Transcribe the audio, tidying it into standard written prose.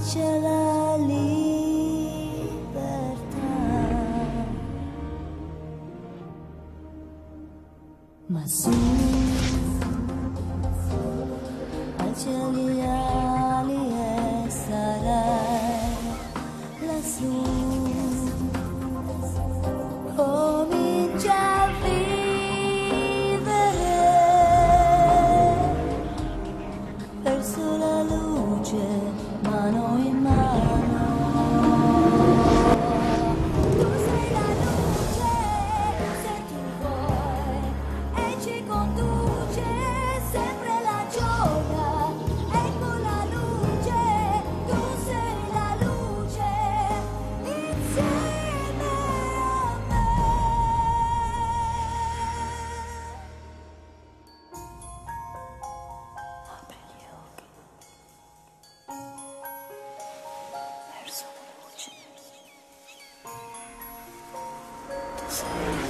c'è la libertà, ma su ai cieli ali e sarai lassù, comincia a vivere verso la luce, mano in mano. Tu sei la luce, se tu vuoi, e ci conduce sempre la gioia. Ecco la luce, tu sei la luce, insieme a me. Apri gli occhi verso la luce. Tu sei